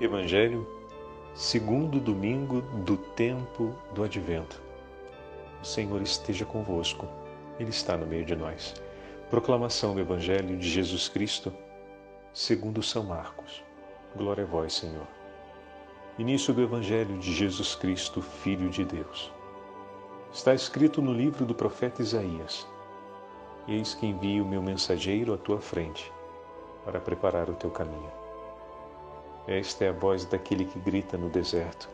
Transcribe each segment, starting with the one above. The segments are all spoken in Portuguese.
Evangelho, segundo domingo do tempo do Advento. O Senhor esteja convosco, Ele está no meio de nós. Proclamação do Evangelho de Jesus Cristo, segundo São Marcos. Glória a vós, Senhor. Início do Evangelho de Jesus Cristo, Filho de Deus. Está escrito no livro do profeta Isaías: Eis que envio o meu mensageiro à tua frente, para preparar o teu caminho. Esta é a voz daquele que grita no deserto: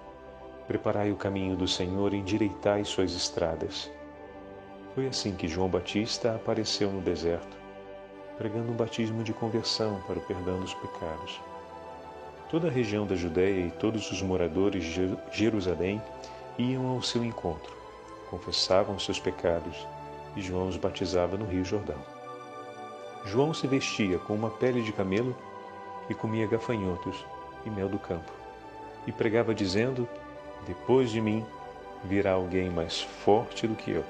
preparai o caminho do Senhor e endireitai suas estradas. Foi assim que João Batista apareceu no deserto, pregando um batismo de conversão para o perdão dos pecados. Toda a região da Judéia e todos os moradores de Jerusalém iam ao seu encontro, confessavam seus pecados e João os batizava no Rio Jordão. João se vestia com uma pele de camelo e comia gafanhotos e mel do campo, e pregava dizendo: depois de mim virá alguém mais forte do que eu.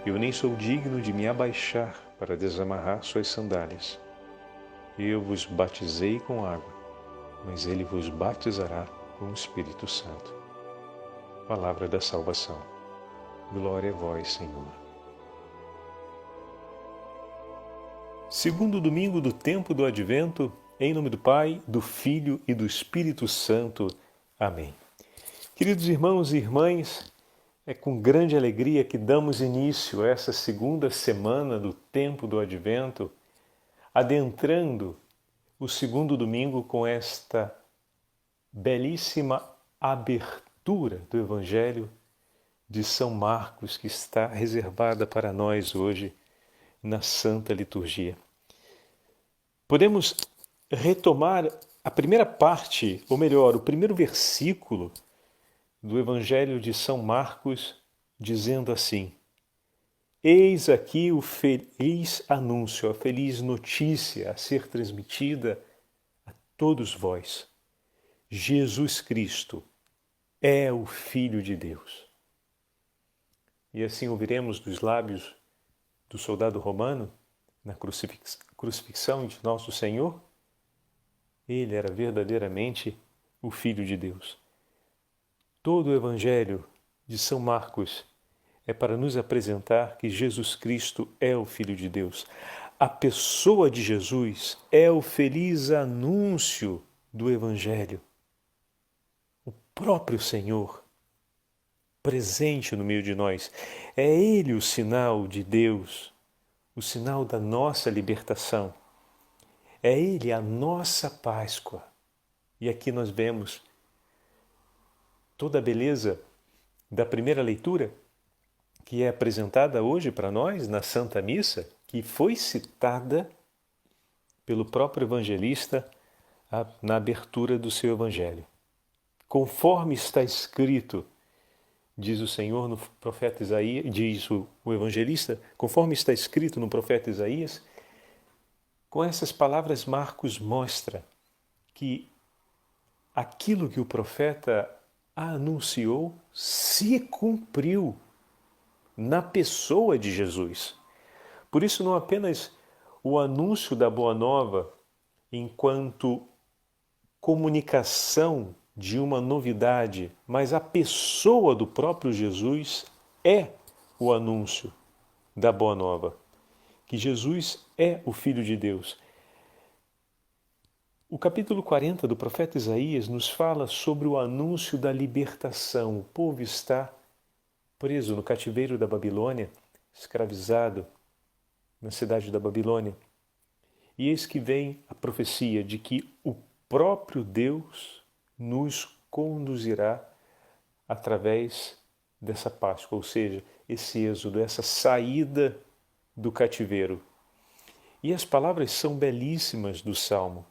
Eu nem sou digno de me abaixar para desamarrar suas sandálias. Eu vos batizei com água, mas ele vos batizará com o Espírito Santo. Palavra da salvação. Glória a vós, Senhor. Segundo domingo do tempo do Advento, em nome do Pai, do Filho e do Espírito Santo. Amém. Queridos irmãos e irmãs, é com grande alegria que damos início a essa segunda semana do tempo do Advento, adentrando o segundo domingo com esta belíssima abertura do Evangelho de São Marcos, que está reservada para nós hoje na Santa Liturgia. Podemos retomar a primeira parte, ou melhor, o primeiro versículo do Evangelho de São Marcos, dizendo assim: eis aqui o feliz anúncio, a feliz notícia a ser transmitida a todos vós. Jesus Cristo é o Filho de Deus. E assim ouviremos dos lábios do soldado romano, na crucifixão de nosso Senhor: Ele era verdadeiramente o Filho de Deus. Todo o Evangelho de São Marcos é para nos apresentar que Jesus Cristo é o Filho de Deus. A pessoa de Jesus é o feliz anúncio do Evangelho. O próprio Senhor, presente no meio de nós, é Ele o sinal de Deus, o sinal da nossa libertação. É Ele a nossa Páscoa. E aqui nós vemos toda a beleza da primeira leitura, que é apresentada hoje para nós na Santa Missa, que foi citada pelo próprio evangelista na abertura do seu Evangelho. Conforme está escrito, diz o Senhor no profeta Isaías, diz o evangelista, conforme está escrito no profeta Isaías, com essas palavras Marcos mostra que aquilo que o profeta anunciou se cumpriu na pessoa de Jesus. Por isso, não apenas o anúncio da Boa Nova enquanto comunicação de uma novidade, mas a pessoa do próprio Jesus é o anúncio da Boa Nova, que Jesus é o Filho de Deus. O capítulo 40 do profeta Isaías nos fala sobre o anúncio da libertação. O povo está preso no cativeiro da Babilônia, escravizado na cidade da Babilônia. E eis que vem a profecia de que o próprio Deus nos conduzirá através dessa Páscoa, ou seja, esse êxodo, essa saída do cativeiro. E as palavras são belíssimas do Salmo.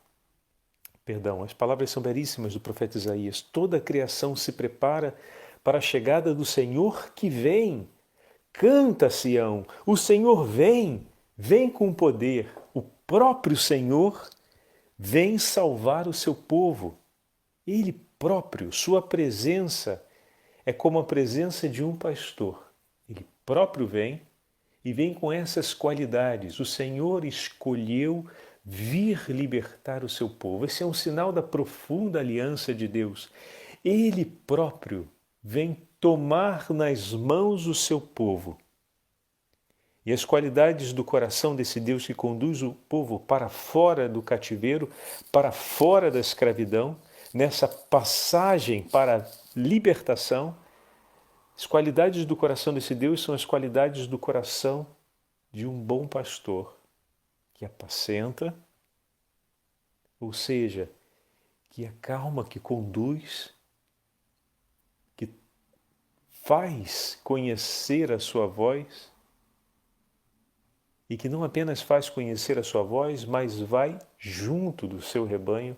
As palavras são belíssimas do profeta Isaías. Toda a criação se prepara para a chegada do Senhor que vem. Canta, Sião, o Senhor vem, vem com poder. O próprio Senhor vem salvar o seu povo. Ele próprio, sua presença é como a presença de um pastor. Ele próprio vem e vem com essas qualidades. O Senhor escolheu vir libertar o seu povo. Esse é um sinal da profunda aliança de Deus. Ele próprio vem tomar nas mãos o seu povo. E as qualidades do coração desse Deus que conduz o povo para fora do cativeiro, para fora da escravidão, nessa passagem para a libertação, as qualidades do coração desse Deus são as qualidades do coração de um bom pastor que apacenta, ou seja, que acalma, que conduz, que faz conhecer a sua voz e que não apenas faz conhecer a sua voz, mas vai junto do seu rebanho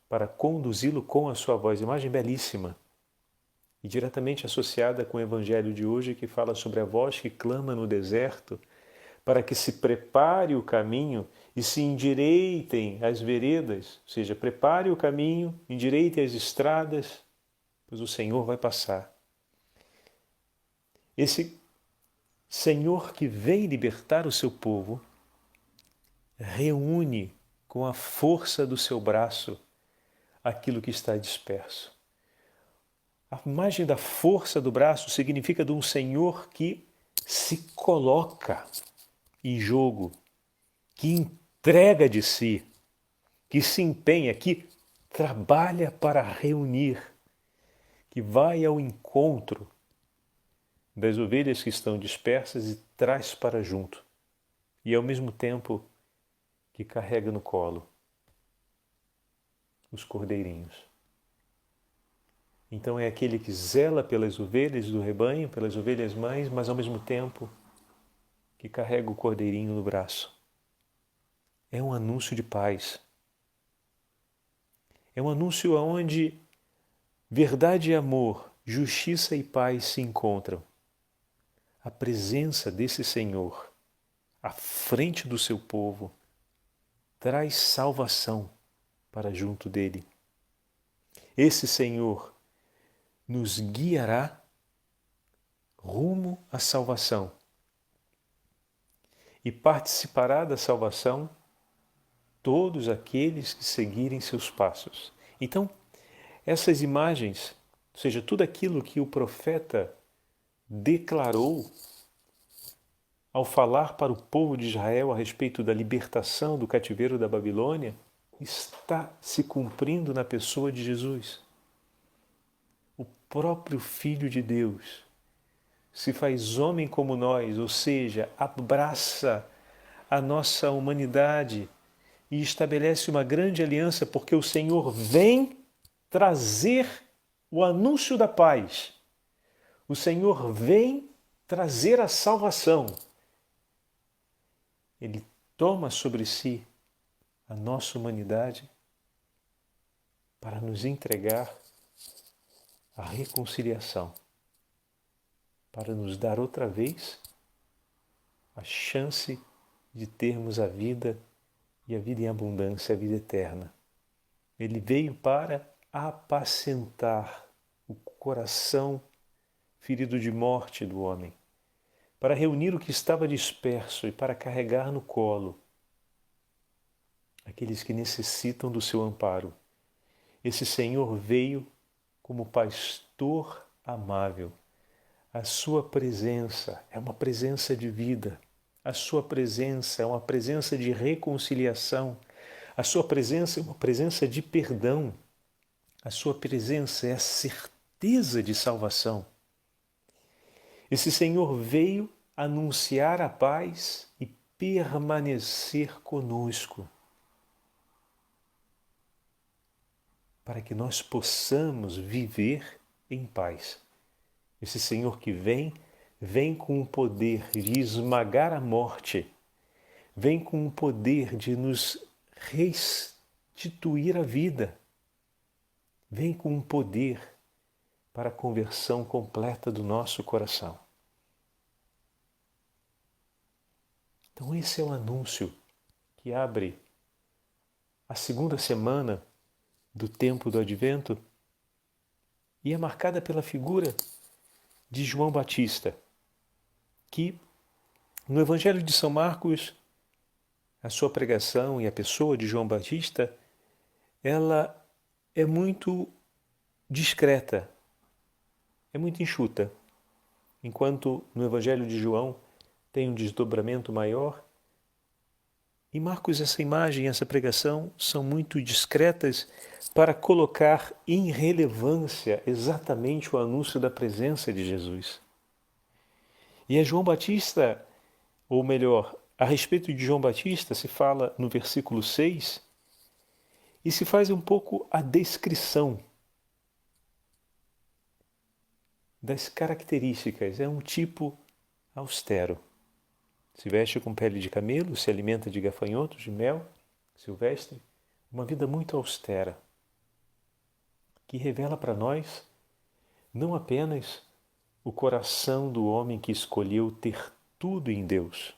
para conduzi-lo com a sua voz. Imagem belíssima e diretamente associada com o evangelho de hoje, que fala sobre a voz que clama no deserto para que se prepare o caminho e se endireitem as veredas, ou seja, prepare o caminho, endireite as estradas, pois o Senhor vai passar. Esse Senhor que vem libertar o seu povo reúne com a força do seu braço aquilo que está disperso. A imagem da força do braço significa de um Senhor que se coloca em jogo, que entrega de si, que se empenha, que trabalha para reunir, que vai ao encontro das ovelhas que estão dispersas e traz para junto, e ao mesmo tempo que carrega no colo os cordeirinhos. Então é aquele que zela pelas ovelhas do rebanho, pelas ovelhas mães, mas ao mesmo tempo que carrega o cordeirinho no braço. É um anúncio de paz. É um anúncio onde verdade e amor, justiça e paz se encontram. A presença desse Senhor à frente do seu povo traz salvação para junto dele. Esse Senhor nos guiará rumo à salvação e participará da salvação todos aqueles que seguirem seus passos. Então, essas imagens, ou seja, tudo aquilo que o profeta declarou ao falar para o povo de Israel a respeito da libertação do cativeiro da Babilônia, está se cumprindo na pessoa de Jesus. O próprio Filho de Deus se faz homem como nós, ou seja, abraça a nossa humanidade e estabelece uma grande aliança, porque o Senhor vem trazer o anúncio da paz. O Senhor vem trazer a salvação. Ele toma sobre si a nossa humanidade para nos entregar a reconciliação, para nos dar outra vez a chance de termos a vida e a vida em abundância, a vida eterna. Ele veio para apacentar o coração ferido de morte do homem, para reunir o que estava disperso e para carregar no colo aqueles que necessitam do seu amparo. Esse Senhor veio como pastor amável. A sua presença é uma presença de vida. A sua presença é uma presença de reconciliação. A sua presença é uma presença de perdão. A sua presença é a certeza de salvação. Esse Senhor veio anunciar a paz e permanecer conosco, para que nós possamos viver em paz. Esse Senhor que vem com o poder de esmagar a morte, vem com o poder de nos restituir a vida, vem com o poder para a conversão completa do nosso coração. Então esse é o anúncio que abre a segunda semana do tempo do Advento e é marcada pela figura de João Batista, que no Evangelho de São Marcos a sua pregação e a pessoa de João Batista, ela é muito discreta, é muito enxuta. Enquanto no Evangelho de João tem um desdobramento maior, em Marcos essa imagem, essa pregação são muito discretas para colocar em relevância exatamente o anúncio da presença de Jesus. E é João Batista, ou melhor, a respeito de João Batista se fala no versículo 6 e se faz um pouco a descrição das características. É um tipo austero. Se veste com pele de camelo, se alimenta de gafanhotos, de mel silvestre, uma vida muito austera, que revela para nós não apenas o coração do homem que escolheu ter tudo em Deus,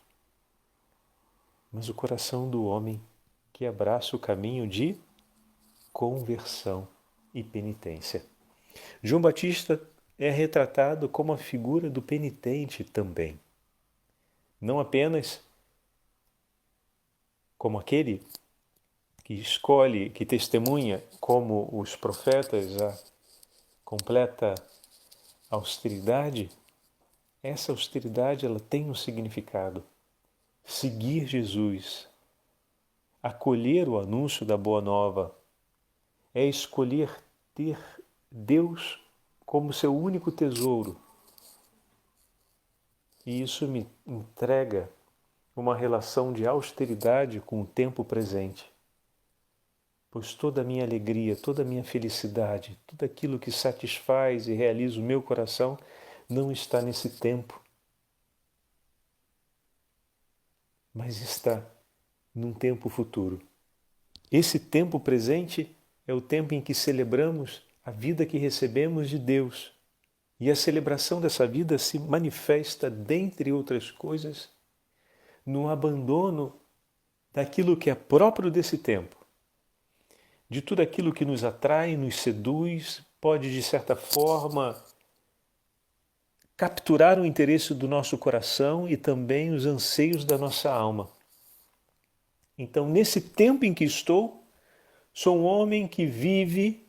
mas o coração do homem que abraça o caminho de conversão e penitência. João Batista é retratado como a figura do penitente também. Não apenas como aquele que escolhe, que testemunha como os profetas a completa austeridade. Essa austeridade ela tem um significado. Seguir Jesus, acolher o anúncio da Boa Nova, é escolher ter Deus como seu único tesouro. E isso me entrega uma relação de austeridade com o tempo presente. Pois toda a minha alegria, toda a minha felicidade, tudo aquilo que satisfaz e realiza o meu coração não está nesse tempo, mas está num tempo futuro. Esse tempo presente é o tempo em que celebramos a vida que recebemos de Deus. E a celebração dessa vida se manifesta, dentre outras coisas, no abandono daquilo que é próprio desse tempo. De tudo aquilo que nos atrai, nos seduz, pode, de certa forma, capturar o interesse do nosso coração e também os anseios da nossa alma. Então, nesse tempo em que estou, sou um homem que vive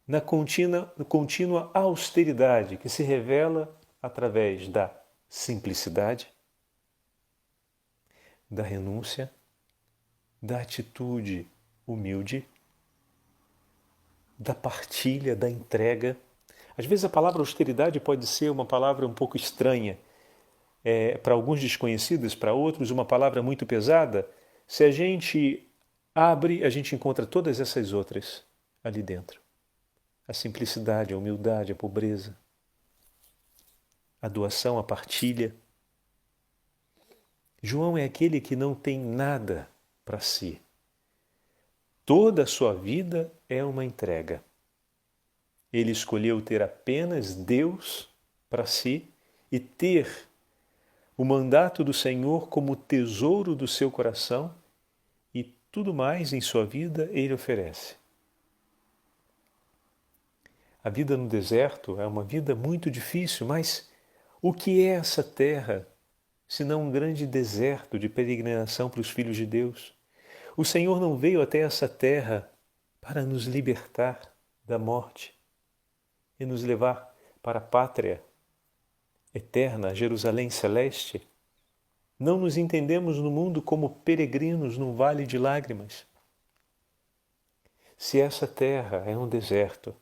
na contínua austeridade, que se revela através da simplicidade, da renúncia, da atitude humilde, da partilha, da entrega. Às vezes a palavra austeridade pode ser uma palavra um pouco estranha, para alguns desconhecidas, para outros uma palavra muito pesada. Se a gente abre, a gente encontra todas essas outras ali dentro. A simplicidade, a humildade, a pobreza, a doação, a partilha. João é aquele que não tem nada para si. Toda a sua vida é uma entrega. Ele escolheu ter apenas Deus para si e ter o mandato do Senhor como tesouro do seu coração, e tudo mais em sua vida ele oferece. A vida no deserto é uma vida muito difícil, mas o que é essa terra senão um grande deserto de peregrinação para os filhos de Deus? O Senhor não veio até essa terra para nos libertar da morte e nos levar para a pátria eterna, Jerusalém celeste. Não nos entendemos no mundo como peregrinos num vale de lágrimas. Se essa terra é um deserto,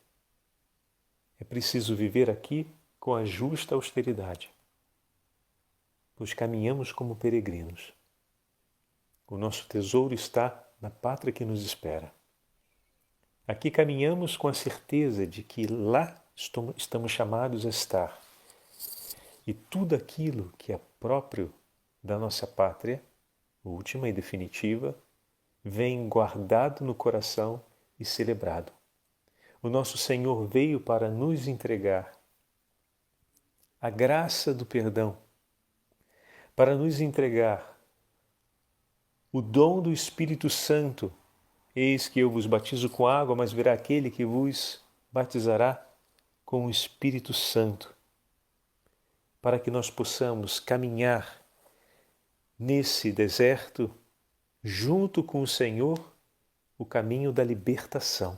é preciso viver aqui com a justa austeridade, pois caminhamos como peregrinos. O nosso tesouro está na pátria que nos espera. Aqui caminhamos com a certeza de que lá estamos chamados a estar. E tudo aquilo que é próprio da nossa pátria, última e definitiva, vem guardado no coração e celebrado. O nosso Senhor veio para nos entregar a graça do perdão, para nos entregar o dom do Espírito Santo. Eis que eu vos batizo com água, mas virá aquele que vos batizará com o Espírito Santo, para que nós possamos caminhar nesse deserto junto com o Senhor, o caminho da libertação,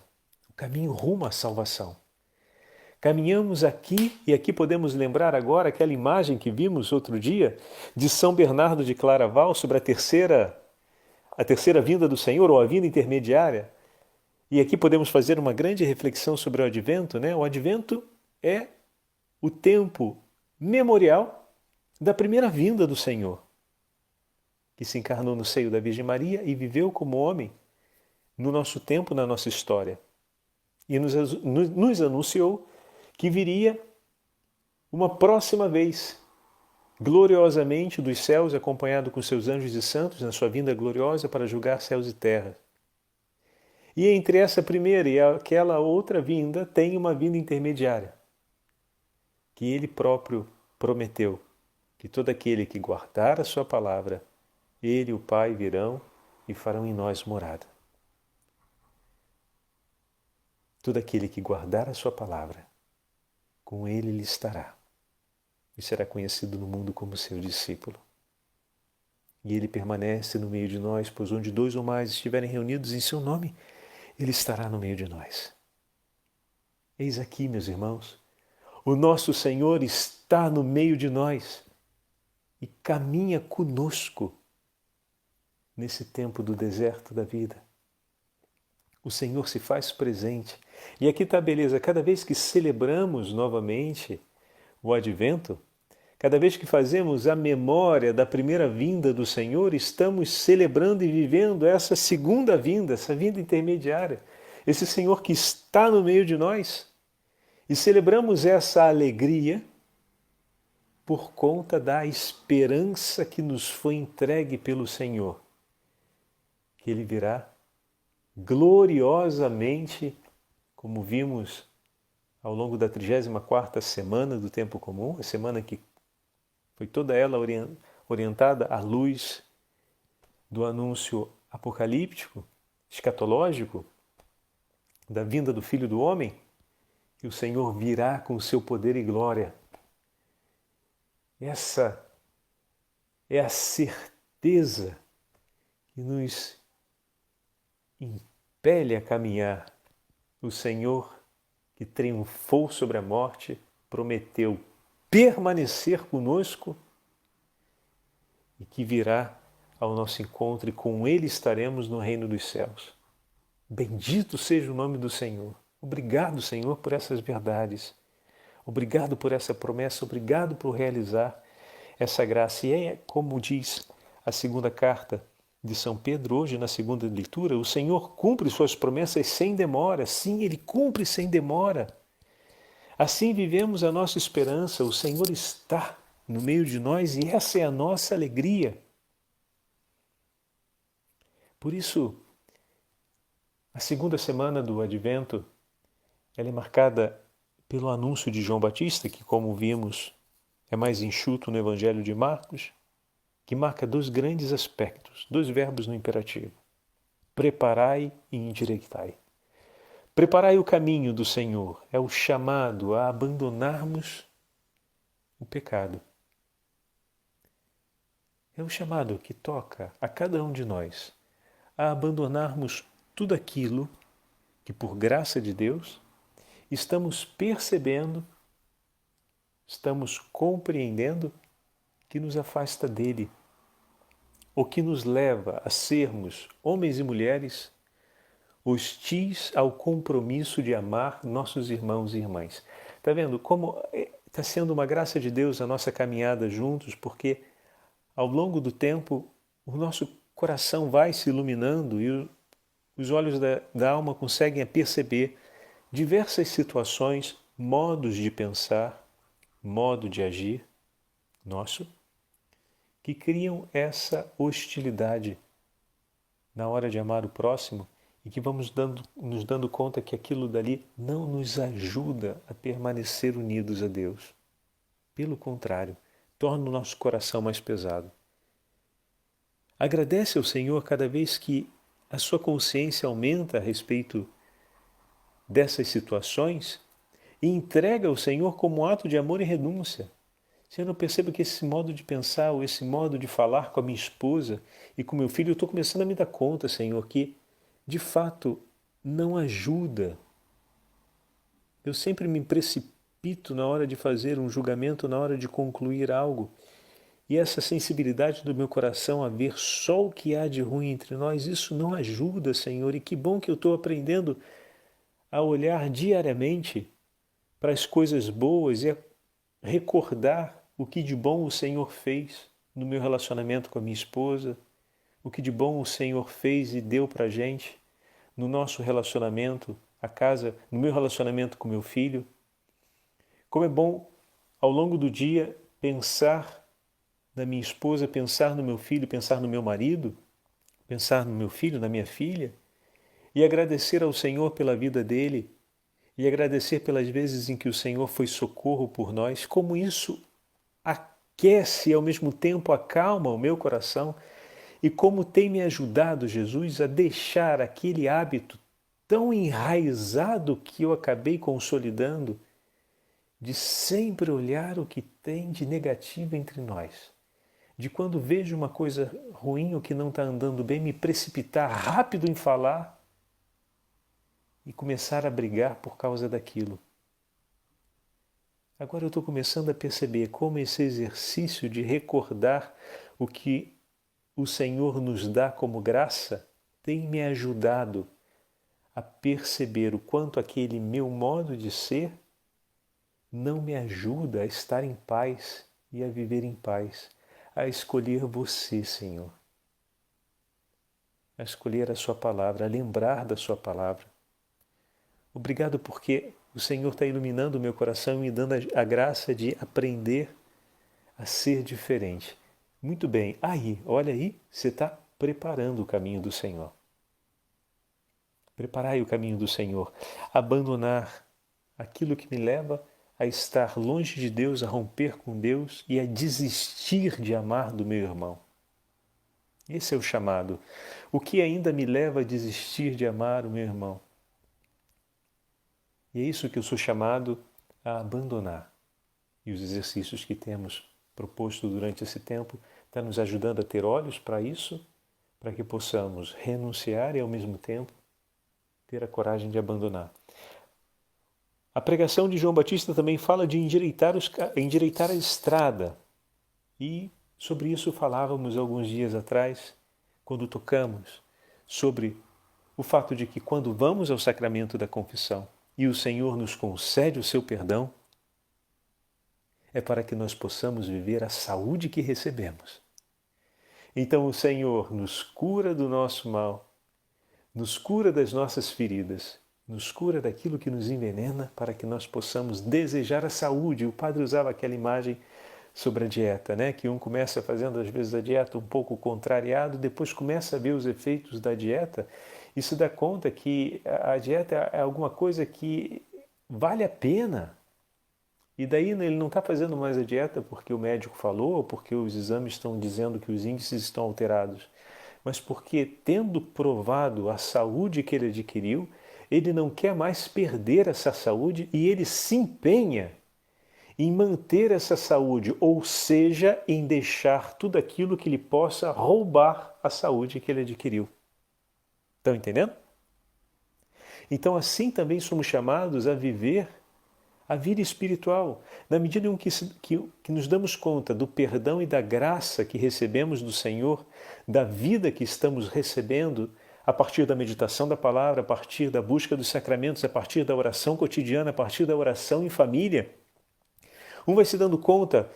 o caminho rumo à salvação. Caminhamos aqui, e aqui podemos lembrar agora aquela imagem que vimos outro dia de São Bernardo de Claraval sobre a terceira vinda do Senhor, ou a vinda intermediária. E aqui podemos fazer uma grande reflexão sobre o Advento, né? O Advento é o tempo memorial da primeira vinda do Senhor, que se encarnou no seio da Virgem Maria e viveu como homem no nosso tempo, na nossa história. E nos anunciou que viria uma próxima vez, gloriosamente dos céus, acompanhado com seus anjos e santos, na sua vinda gloriosa para julgar céus e terra. E entre essa primeira e aquela outra vinda, tem uma vinda intermediária, que ele próprio prometeu, que todo aquele que guardar a sua palavra, ele e o Pai virão e farão em nós morada. Todo aquele que guardar a sua palavra, com ele estará e será conhecido no mundo como seu discípulo. E ele permanece no meio de nós, pois onde 2 ou mais estiverem reunidos em seu nome, ele estará no meio de nós. Eis aqui, meus irmãos, o nosso Senhor está no meio de nós e caminha conosco nesse tempo do deserto da vida. O Senhor se faz presente. E aqui está a beleza, cada vez que celebramos novamente o Advento, cada vez que fazemos a memória da primeira vinda do Senhor, estamos celebrando e vivendo essa segunda vinda, essa vinda intermediária, esse Senhor que está no meio de nós. E celebramos essa alegria por conta da esperança que nos foi entregue pelo Senhor, que Ele virá gloriosamente, como vimos ao longo da 34ª semana do Tempo Comum, a semana que foi toda ela orientada à luz do anúncio apocalíptico, escatológico, da vinda do Filho do Homem, que o Senhor virá com o seu poder e glória. Essa é a certeza que nos impele a caminhar. O Senhor, que triunfou sobre a morte, prometeu permanecer conosco e que virá ao nosso encontro e com Ele estaremos no reino dos céus. Bendito seja o nome do Senhor. Obrigado, Senhor, por essas verdades. Obrigado por essa promessa, obrigado por realizar essa graça. E é como diz a segunda carta de São Pedro, hoje na segunda leitura, o Senhor cumpre suas promessas sem demora. Sim, Ele cumpre sem demora. Assim vivemos a nossa esperança, o Senhor está no meio de nós e essa é a nossa alegria. Por isso, a segunda semana do Advento, ela é marcada pelo anúncio de João Batista, que, como vimos, é mais enxuto no Evangelho de Marcos, que marca 2 grandes aspectos, 2 verbos no imperativo. Preparai e endireitai. Preparai o caminho do Senhor, é o chamado a abandonarmos o pecado. É o chamado que toca a cada um de nós a abandonarmos tudo aquilo que, por graça de Deus, estamos percebendo, estamos compreendendo que nos afasta dele, ou que nos leva a sermos homens e mulheres hostis ao compromisso de amar nossos irmãos e irmãs. Está vendo como está sendo uma graça de Deus a nossa caminhada juntos, porque ao longo do tempo o nosso coração vai se iluminando e os olhos da alma conseguem perceber diversas situações, modos de pensar, modo de agir nosso, que criam essa hostilidade na hora de amar o próximo e que vamos nos dando conta que aquilo dali não nos ajuda a permanecer unidos a Deus. Pelo contrário, torna o nosso coração mais pesado. Agradece ao Senhor cada vez que a sua consciência aumenta a respeito dessas situações e entrega ao Senhor como ato de amor e renúncia. Senhor, eu percebo que esse modo de pensar, ou esse modo de falar com a minha esposa e com meu filho, eu estou começando a me dar conta, Senhor, que de fato não ajuda. Eu sempre me precipito na hora de fazer um julgamento, na hora de concluir algo. E essa sensibilidade do meu coração a ver só o que há de ruim entre nós, isso não ajuda, Senhor. E que bom que eu estou aprendendo a olhar diariamente para as coisas boas e a recordar o que de bom o Senhor fez no meu relacionamento com a minha esposa, o que de bom o Senhor fez e deu para a gente no nosso relacionamento, a casa, no meu relacionamento com meu filho. Como é bom, ao longo do dia, pensar na minha esposa, pensar no meu filho, pensar no meu marido, pensar no meu filho, na minha filha, e agradecer ao Senhor pela vida dele, e agradecer pelas vezes em que o Senhor foi socorro por nós, como isso aquece e ao mesmo tempo acalma o meu coração, e como tem me ajudado, Jesus, a deixar aquele hábito tão enraizado que eu acabei consolidando, de sempre olhar o que tem de negativo entre nós. De quando vejo uma coisa ruim ou que não está andando bem, me precipitar rápido em falar e começar a brigar por causa daquilo. Agora eu estou começando a perceber como esse exercício de recordar o que o Senhor nos dá como graça tem me ajudado a perceber o quanto aquele meu modo de ser não me ajuda a estar em paz e a viver em paz, a escolher você, Senhor, a escolher a sua palavra, a lembrar da sua palavra. Obrigado porque o Senhor está iluminando o meu coração e me dando a graça de aprender a ser diferente. Muito bem, aí, olha aí, você está preparando o caminho do Senhor. Preparai o caminho do Senhor. Abandonar aquilo que me leva a estar longe de Deus, a romper com Deus e a desistir de amar do meu irmão. Esse é o chamado. O que ainda me leva a desistir de amar o meu irmão? E é isso que eu sou chamado a abandonar. E os exercícios que temos proposto durante esse tempo estão nos ajudando a ter olhos para isso, para que possamos renunciar e ao mesmo tempo ter a coragem de abandonar. A pregação de João Batista também fala de endireitar a estrada. E sobre isso falávamos alguns dias atrás, quando tocamos sobre o fato de que quando vamos ao sacramento da confissão e o Senhor nos concede o seu perdão, é para que nós possamos viver a saúde que recebemos. Então o Senhor nos cura do nosso mal, nos cura das nossas feridas, nos cura daquilo que nos envenena para que nós possamos desejar a saúde. O padre usava aquela imagem sobre a dieta, né? Que um começa fazendo às vezes a dieta um pouco contrariado, depois começa a ver os efeitos da dieta e se dá conta que a dieta é alguma coisa que vale a pena. E daí ele não está fazendo mais a dieta porque o médico falou ou porque os exames estão dizendo que os índices estão alterados, mas porque, tendo provado a saúde que ele adquiriu, ele não quer mais perder essa saúde e ele se empenha em manter essa saúde, ou seja, em deixar tudo aquilo que lhe possa roubar a saúde que ele adquiriu. Estão entendendo? Então assim também somos chamados a viver a vida espiritual, na medida em que nos damos conta do perdão e da graça que recebemos do Senhor, da vida que estamos recebendo a partir da meditação da palavra, a partir da busca dos sacramentos, a partir da oração cotidiana, a partir da oração em família. Um vai se dando conta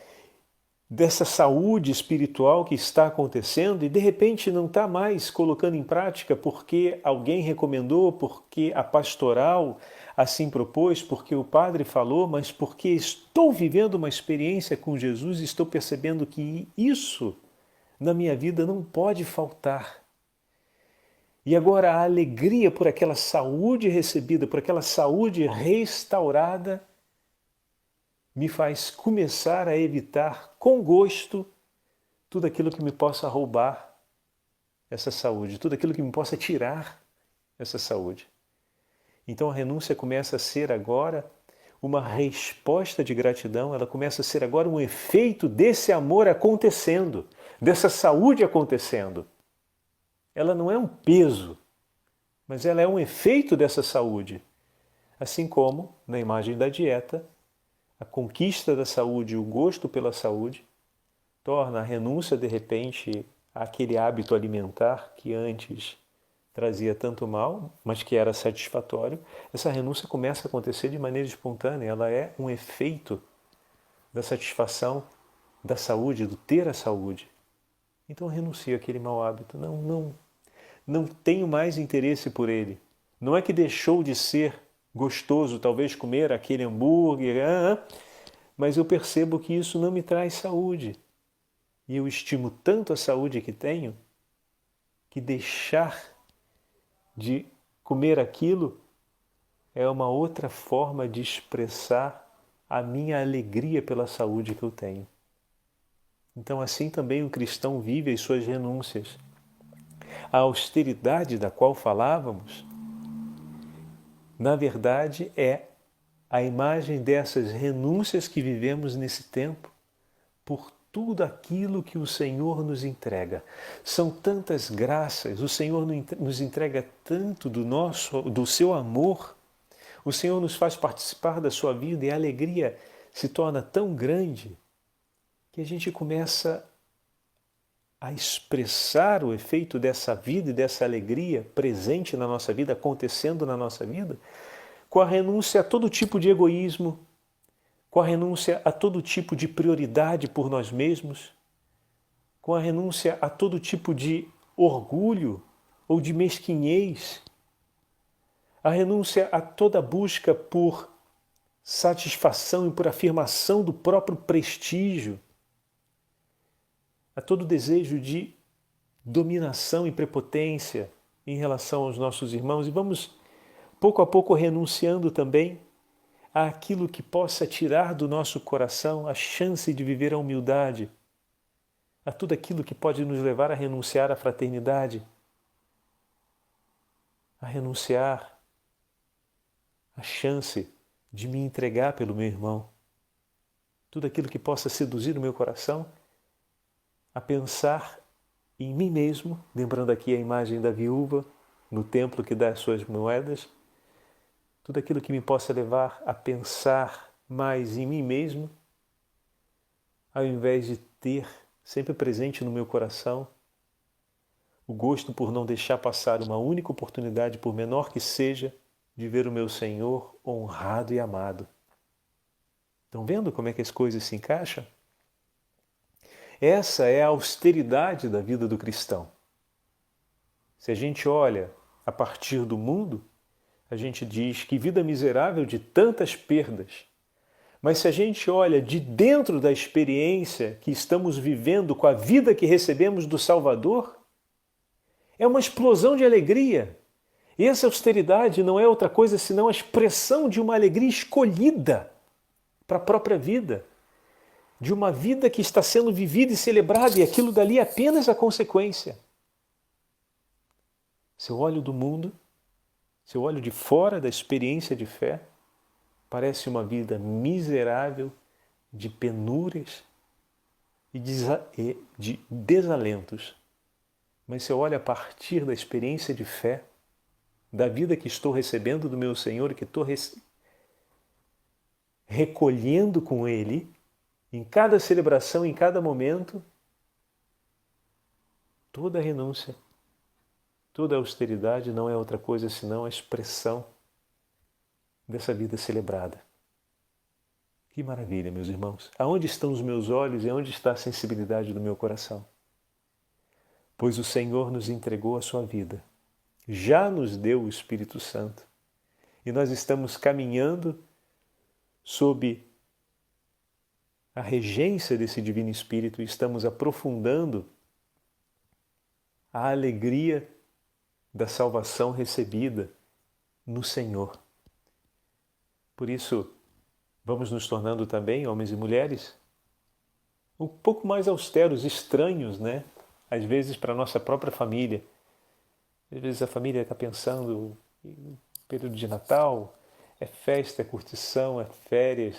dessa saúde espiritual que está acontecendo e de repente não está mais colocando em prática porque alguém recomendou, porque a pastoral assim propôs, porque o padre falou, mas porque estou vivendo uma experiência com Jesus e estou percebendo que isso na minha vida não pode faltar. E agora a alegria por aquela saúde recebida, por aquela saúde restaurada, me faz começar a evitar com gosto tudo aquilo que me possa roubar essa saúde, tudo aquilo que me possa tirar essa saúde. Então a renúncia começa a ser agora uma resposta de gratidão, ela começa a ser agora um efeito desse amor acontecendo, dessa saúde acontecendo. Ela não é um peso, mas ela é um efeito dessa saúde. Assim como, na imagem da dieta, a conquista da saúde, o gosto pela saúde, torna a renúncia, de repente, àquele hábito alimentar que antes trazia tanto mal, mas que era satisfatório. Essa renúncia começa a acontecer de maneira espontânea, ela é um efeito da satisfação da saúde, do ter a saúde. Então renuncio àquele mau hábito. Não tenho mais interesse por ele. Não é que deixou de ser gostoso, talvez, comer aquele hambúrguer, mas eu percebo que isso não me traz saúde. E eu estimo tanto a saúde que tenho, que deixar de comer aquilo é uma outra forma de expressar a minha alegria pela saúde que eu tenho. Então, assim também o cristão vive as suas renúncias. A austeridade da qual falávamos, na verdade, é a imagem dessas renúncias que vivemos nesse tempo por tudo aquilo que o Senhor nos entrega. São tantas graças, o Senhor nos entrega tanto do seu amor, o Senhor nos faz participar da sua vida e a alegria se torna tão grande que a gente começa a expressar o efeito dessa vida e dessa alegria presente na nossa vida, acontecendo na nossa vida, com a renúncia a todo tipo de egoísmo, com a renúncia a todo tipo de prioridade por nós mesmos, com a renúncia a todo tipo de orgulho ou de mesquinhez, a renúncia a toda busca por satisfação e por afirmação do próprio prestígio, a todo desejo de dominação e prepotência em relação aos nossos irmãos, e vamos pouco a pouco renunciando também àquilo que possa tirar do nosso coração a chance de viver a humildade, a tudo aquilo que pode nos levar a renunciar à fraternidade, a renunciar à chance de me entregar pelo meu irmão, tudo aquilo que possa seduzir o meu coração a pensar em mim mesmo, lembrando aqui a imagem da viúva no templo que dá as suas moedas, tudo aquilo que me possa levar a pensar mais em mim mesmo, ao invés de ter sempre presente no meu coração o gosto por não deixar passar uma única oportunidade, por menor que seja, de ver o meu Senhor honrado e amado. Estão vendo como é que as coisas se encaixam? Essa é a austeridade da vida do cristão. Se a gente olha a partir do mundo, a gente diz que vida miserável de tantas perdas. Mas se a gente olha de dentro da experiência que estamos vivendo com a vida que recebemos do Salvador, é uma explosão de alegria. E essa austeridade não é outra coisa senão a expressão de uma alegria escolhida para a própria vida, de uma vida que está sendo vivida e celebrada, e aquilo dali é apenas a consequência. Se eu olho do mundo, se eu olho de fora da experiência de fé, parece uma vida miserável de penúrias e de desalentos. Mas se eu olho a partir da experiência de fé, da vida que estou recebendo do meu Senhor, que estou recolhendo com Ele, em cada celebração, em cada momento, toda renúncia, toda austeridade não é outra coisa senão a expressão dessa vida celebrada. Que maravilha, meus irmãos! Aonde estão os meus olhos e aonde está a sensibilidade do meu coração? Pois o Senhor nos entregou a sua vida, já nos deu o Espírito Santo, e nós estamos caminhando sob a regência desse Divino Espírito e estamos aprofundando a alegria da salvação recebida no Senhor. Por isso, vamos nos tornando também, homens e mulheres, um pouco mais austeros, estranhos, né? Às vezes para a nossa própria família. Às vezes a família está pensando em período de Natal, é festa, é curtição, é férias.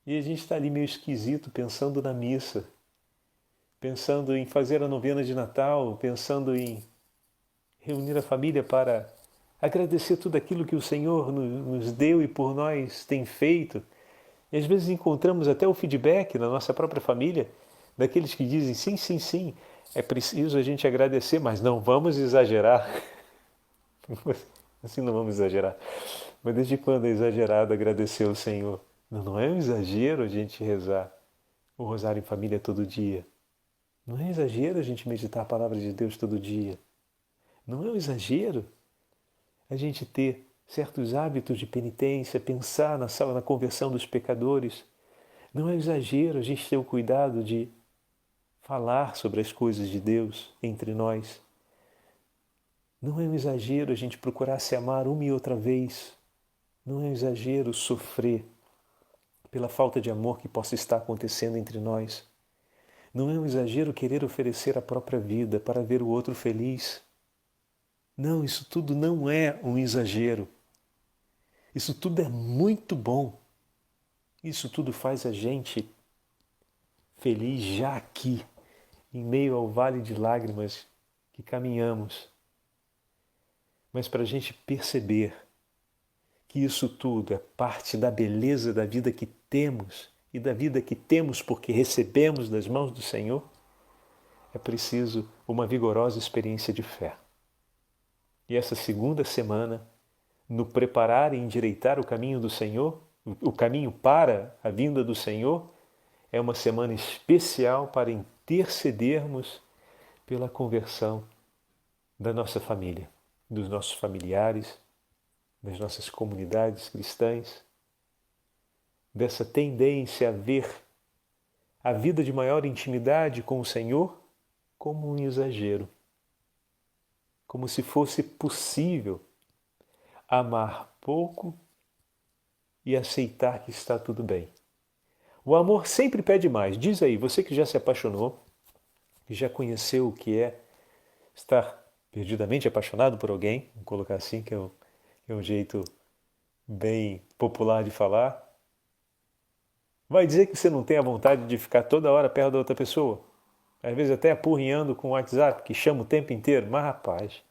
E a gente está ali meio esquisito, pensando na missa, pensando em fazer a novena de Natal, pensando em reunir a família para agradecer tudo aquilo que o Senhor nos deu e por nós tem feito. E às vezes encontramos até o feedback na nossa própria família, daqueles que dizem, sim, sim, sim, é preciso a gente agradecer, mas não vamos exagerar. Assim não vamos exagerar. Mas desde quando é exagerado agradecer ao Senhor? Não é um exagero a gente rezar o rosário em família todo dia. Não é um exagero a gente meditar a palavra de Deus todo dia. Não é um exagero a gente ter certos hábitos de penitência, pensar na conversão dos pecadores. Não é um exagero a gente ter o cuidado de falar sobre as coisas de Deus entre nós. Não é um exagero a gente procurar se amar uma e outra vez. Não é um exagero sofrer pela falta de amor que possa estar acontecendo entre nós. Não é um exagero querer oferecer a própria vida para ver o outro feliz. Não, isso tudo não é um exagero. Isso tudo é muito bom. Isso tudo faz a gente feliz já aqui, em meio ao vale de lágrimas que caminhamos. Mas para a gente perceber que isso tudo é parte da beleza da vida que temos e da vida que temos porque recebemos das mãos do Senhor, é preciso uma vigorosa experiência de fé. E essa segunda semana, no preparar e endireitar o caminho do Senhor, o caminho para a vinda do Senhor, é uma semana especial para intercedermos pela conversão da nossa família, dos nossos familiares, das nossas comunidades cristãs, dessa tendência a ver a vida de maior intimidade com o Senhor como um exagero, como se fosse possível amar pouco e aceitar que está tudo bem. O amor sempre pede mais. Diz aí, você que já se apaixonou, que já conheceu o que é estar perdidamente apaixonado por alguém, vou colocar assim, que é um jeito bem popular de falar, vai dizer que você não tem a vontade de ficar toda hora perto da outra pessoa? Às vezes até apurrinhando com o WhatsApp, que chama o tempo inteiro. Mas rapaz,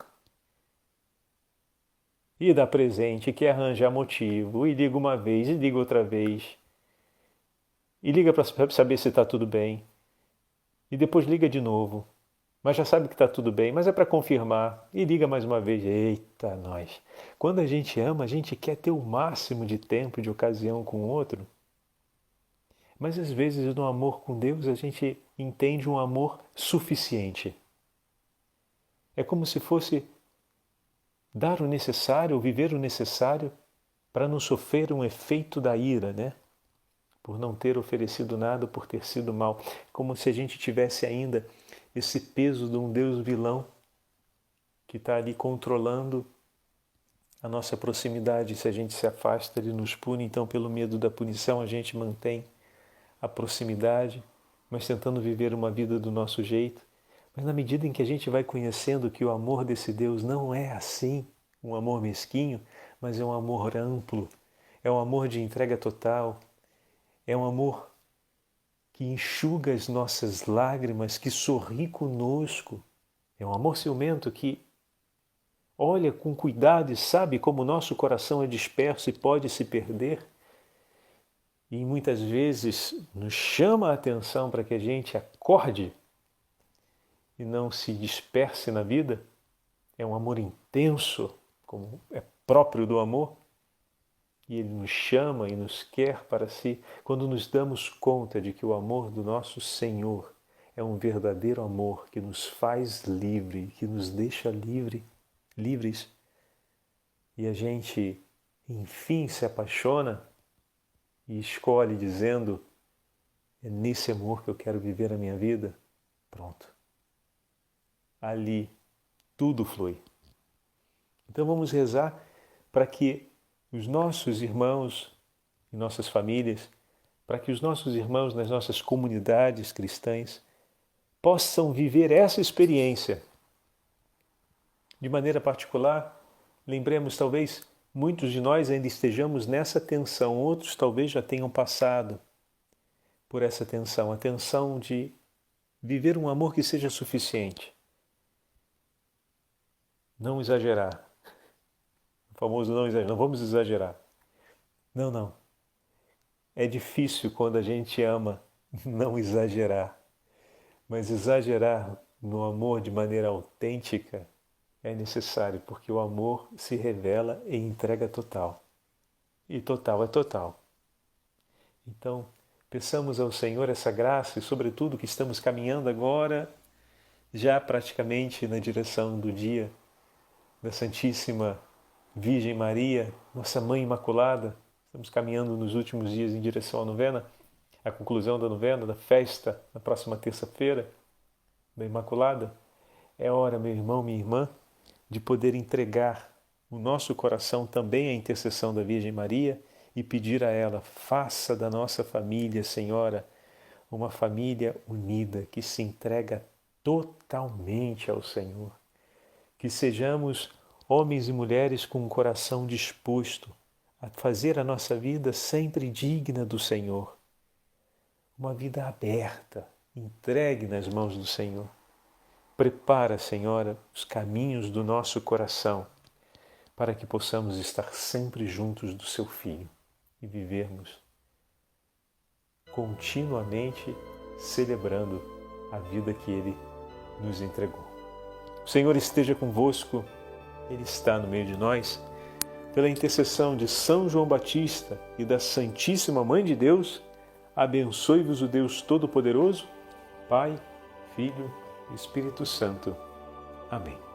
e dá presente, quer arranjar motivo, e liga uma vez, e liga outra vez, e liga para saber se está tudo bem, e depois liga de novo, mas já sabe que está tudo bem, mas é para confirmar, e liga mais uma vez. Eita, nós! Quando a gente ama, a gente quer ter o máximo de tempo, de ocasião com o outro, mas às vezes no amor com Deus a gente entende um amor suficiente. É como se fosse dar o necessário, ou viver o necessário para não sofrer um efeito da ira, né? Por não ter oferecido nada, por ter sido mal. Como se a gente tivesse ainda esse peso de um Deus vilão que está ali controlando a nossa proximidade. Se a gente se afasta, ele nos pune. Então, pelo medo da punição, a gente mantém a proximidade, mas tentando viver uma vida do nosso jeito. Mas na medida em que a gente vai conhecendo que o amor desse Deus não é assim, um amor mesquinho, mas é um amor amplo, é um amor de entrega total, é um amor que enxuga as nossas lágrimas, que sorri conosco, é um amor ciumento que olha com cuidado e sabe como o nosso coração é disperso e pode se perder, e muitas vezes nos chama a atenção para que a gente acorde e não se disperse na vida. É um amor intenso, como é próprio do amor, e ele nos chama e nos quer para si. Quando nos damos conta de que o amor do nosso Senhor é um verdadeiro amor que nos faz livre, que nos deixa livres, e a gente enfim se apaixona e escolhe dizendo: é nesse amor que eu quero viver a minha vida, pronto. Ali tudo flui. Então vamos rezar para que os nossos irmãos e nossas famílias, para que os nossos irmãos nas nossas comunidades cristãs possam viver essa experiência. De maneira particular, lembremos talvez muitos de nós ainda estejamos nessa tensão, outros talvez já tenham passado por essa tensão, a tensão de viver um amor que seja suficiente. Não exagerar. O famoso não exagerar, não vamos exagerar. Não. É difícil quando a gente ama não exagerar, mas exagerar no amor de maneira autêntica é necessário, porque o amor se revela em entrega total. E total é total. Então, peçamos ao Senhor essa graça e, sobretudo, que estamos caminhando agora, já praticamente na direção do dia da Santíssima Virgem Maria, Nossa Mãe Imaculada. Estamos caminhando nos últimos dias em direção à novena, à conclusão da novena, da festa, na próxima terça-feira, da Imaculada. É hora, meu irmão, minha irmã, de poder entregar o nosso coração também à intercessão da Virgem Maria e pedir a ela: faça da nossa família, Senhora, uma família unida, que se entrega totalmente ao Senhor. Que sejamos homens e mulheres com um coração disposto a fazer a nossa vida sempre digna do Senhor. Uma vida aberta, entregue nas mãos do Senhor. Prepara, Senhora, os caminhos do nosso coração para que possamos estar sempre juntos do Seu Filho e vivermos continuamente celebrando a vida que Ele nos entregou. O Senhor esteja convosco, Ele está no meio de nós. Pela intercessão de São João Batista e da Santíssima Mãe de Deus, abençoe-vos o Deus Todo-Poderoso, Pai, Filho e Espírito Santo. Amém.